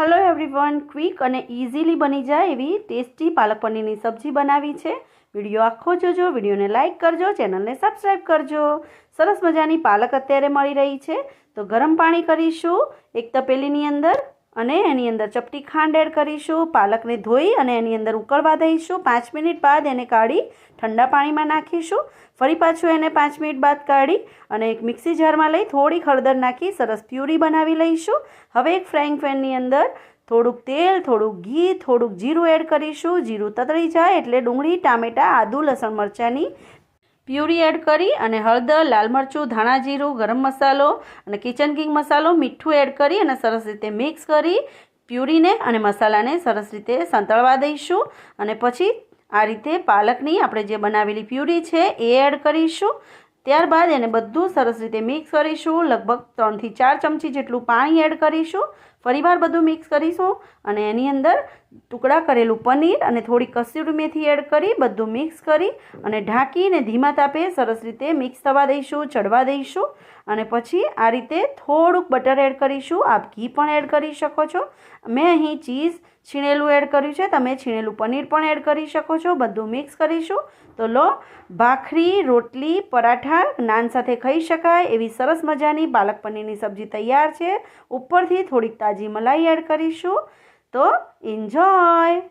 Hello everyone, quick અને easily બની જાય એવી ટેસ્ટી પાલક પનીરની સબ્જી બનાવી છે। વિડીયો આખો જોજો, વિડીયોને લાઇક કરજો, ચેનલને સબસ્ક્રાઈબ કરજો। સરસ મજાની પાલક અત્યારે મળી રહી છે તો ગરમ પાણી કરીશું એક તપેલીની અંદર અને એની અંદર ચપટી ખાંડ એડ કરીશું। પાલકને ધોઈ અને એની અંદર ઉકળવા દઈશું। 5 મિનિટ બાદ એને કાઢી ઠંડા પાણીમાં નાખીશું। ફરી પાછું એને 5 મિનિટ બાદ કાઢી અને એક મિક્સી જારમાં લઈ થોડી હળદર નાખી સરસ પ્યુરી બનાવી લઈશું। હવે એક ફ્રાઈંગ પેનની અંદર થોડુંક તેલ, થોડુંક ઘી, થોડુંક જીરું એડ કરીશું। જીરું તતળી જાય એટલે ડુંગળી, ટામેટાં, આદુ, લસણ મરચાંની પ્યુરી એડ કરી અને હળદર, લાલ મરચું, ધાણા જીરું, ગરમ મસાલો અને કિચન કિંગ મસાલો, મીઠું એડ કરી અને સરસ રીતે મિક્સ કરી પ્યુરીને અને મસાલાને સરસ રીતે સંતળવા દઈશું। અને પછી આ રીતે પાલકની આપણે જે બનાવેલી પ્યુરી છે એ એડ કરીશું। ત્યારબાદ એને બધું સરસ રીતે મિક્સ કરીશું। લગભગ 3 થી 4 ચમચી જેટલું પાણી એડ કરીશું। ફરીવાર બધું મિક્સ કરીશું અને એની અંદર ટુકડા કરેલું પનીર અને થોડી કસૂરી મેથી એડ કરી બધું મિક્સ કરી અને ઢાંકીને ધીમા તાપે સરસ રીતે મિક્સ થવા દઈશું, ચડવા દઈશું। અને પછી આ રીતે થોડુંક બટર એડ કરીશું। આપ ઘી પણ એડ કરી શકો છો। મેં અહીં ચીઝ છીણેલું એડ કર્યું છે, તમે છીણેલું પનીર પણ એડ કરી શકો છો। બધું મિક્સ કરીશું તો લો, ભાખરી, રોટલી, પરાઠા, નાન સાથે ખાઈ શકાય એવી સરસ મજાની પાલક પનીરની સબ્જી તૈયાર છે। ઉપરથી થોડીક તાજી મલાઈ એડ કરીશું। તો એન્જોય।